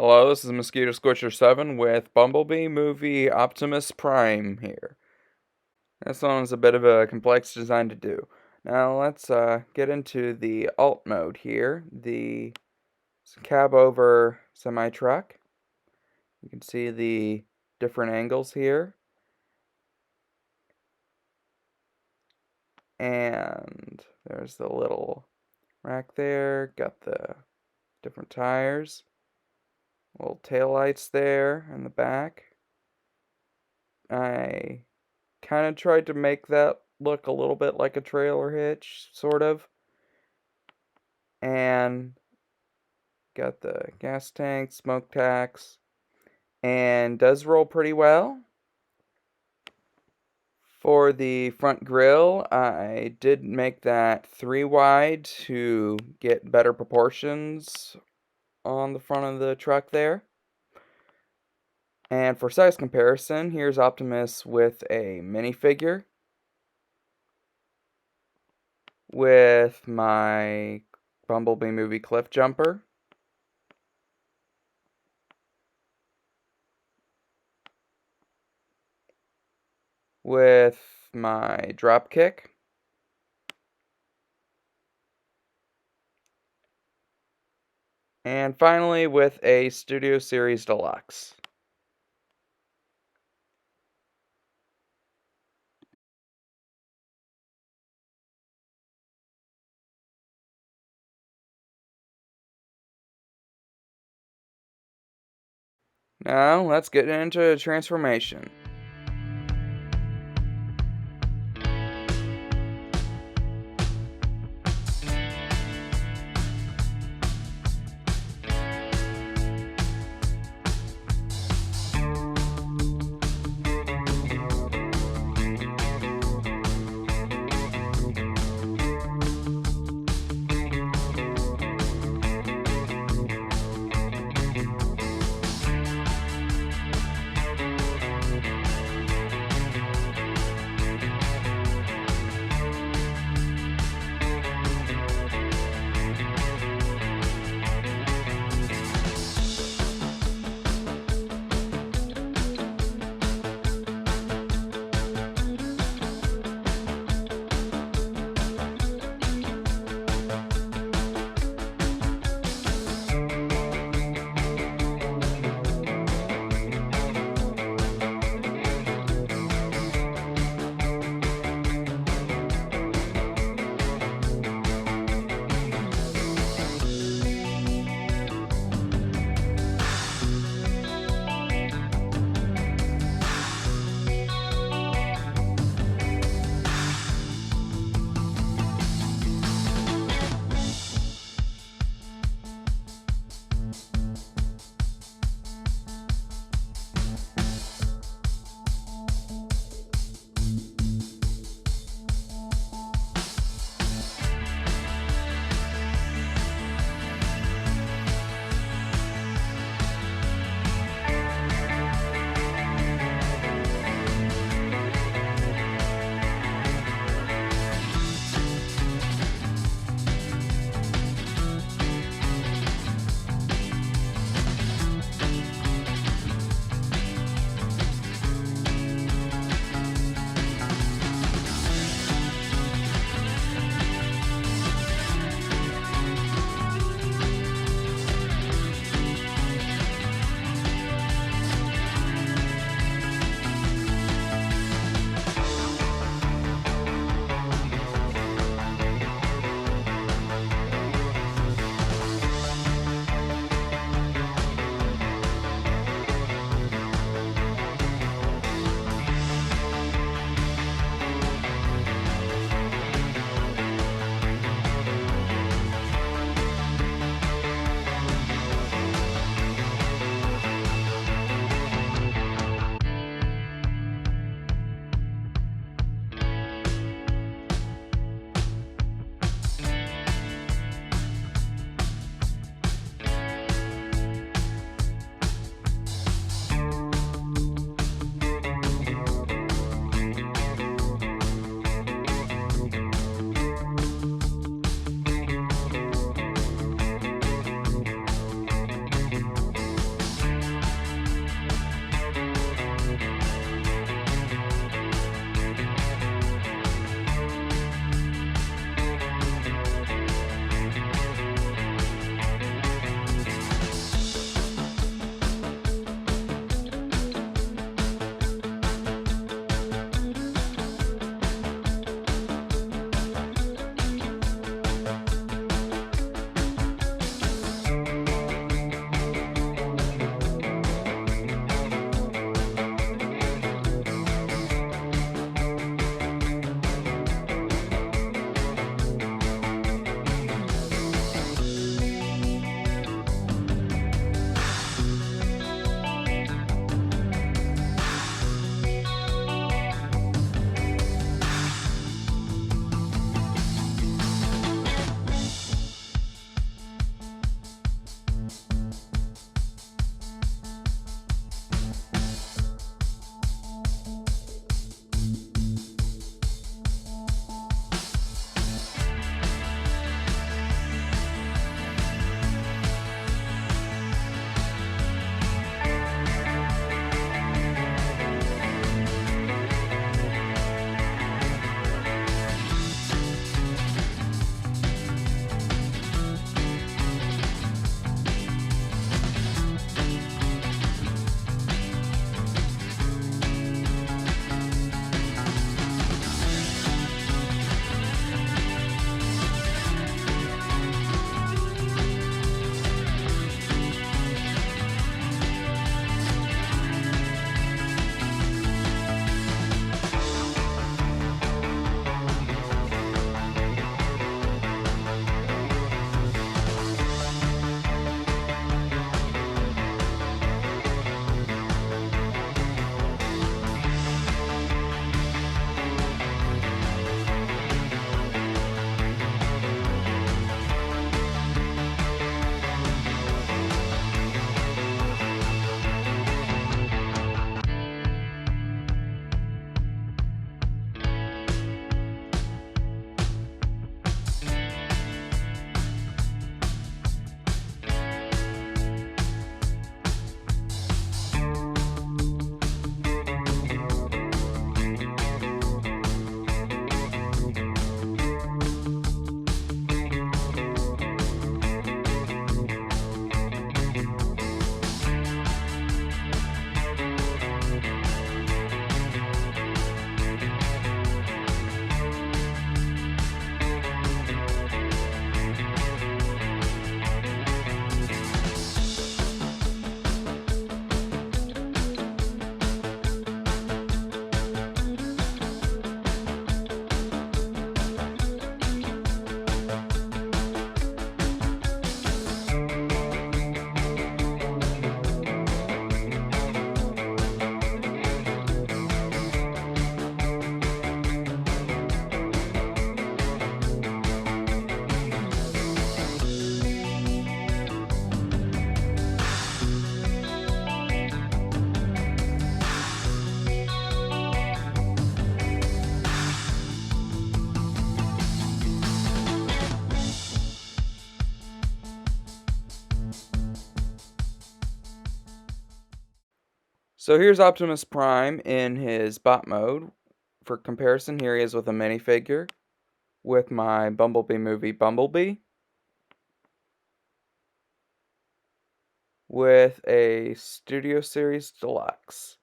Hello, this is Mosquito Squisher 7 with Bumblebee movie Optimus Prime here. This one is a bit of a complex design to do. Now let's get into the alt mode here, the cab over semi-truck. You can see the different angles here. And there's the little rack there, got the different tires. Little taillights there in the back. I kind of tried to make that look a little bit like a trailer hitch, sort of. And got the gas tank, smoke tax, and does roll pretty well. For the front grille, I did make that 3 wide to get better proportions on the front of the truck there. And for size comparison, here's Optimus with a minifigure, with my Bumblebee movie cliff jumper, with my drop kick, and finally with a Studio Series Deluxe. Now, let's get into transformation. So here's Optimus Prime in his bot mode. For comparison, here he is with a minifigure with my Bumblebee movie Bumblebee, with a Studio Series Deluxe,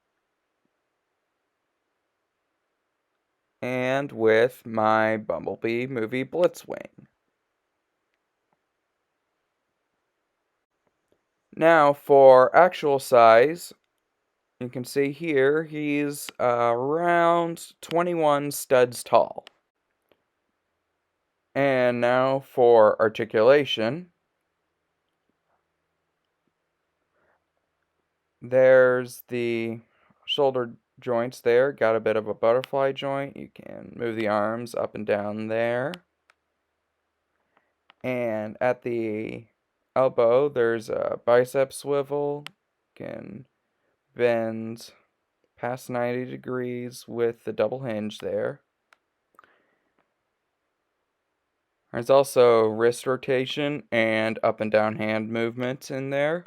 and with my Bumblebee movie Blitzwing. Now for actual size, you can see here he's around 21 studs tall. And now for articulation, there's the shoulder joints there, got a bit of a butterfly joint. You can move the arms up and down there. And at the elbow, there's a bicep swivel. You can bend past 90 degrees with the double hinge there. There's also wrist rotation and up and down hand movement in there.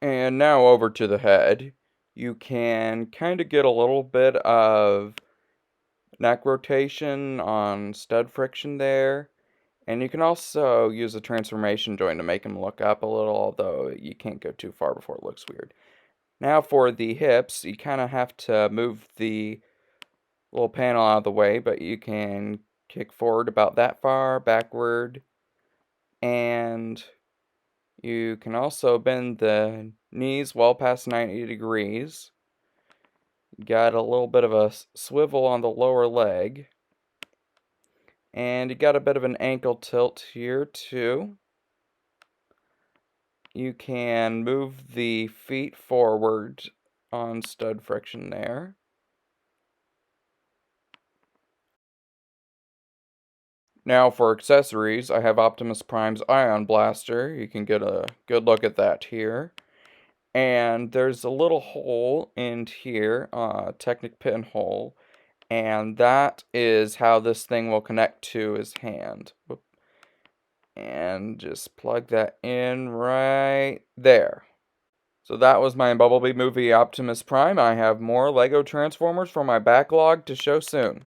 And now over to the head. You can kind of get a little bit of neck rotation on stud friction there. And you can also use a transformation joint to make him look up a little, although you can't go too far before it looks weird. Now for the hips, you kind of have to move the little panel out of the way, but you can kick forward about that far, backward, and you can also bend the knees well past 90 degrees. Got a little bit of a swivel on the lower leg. And you got a bit of an ankle tilt here too. You can move the feet forward on stud friction there. Now for accessories, I have Optimus Prime's Ion Blaster. You can get a good look at that here. And there's a little hole in here, Technic pin hole, and that is how this thing will connect to his hand. And just plug that in right there. So that was my Bumblebee movie Optimus Prime. I have more LEGO Transformers from my backlog to show soon.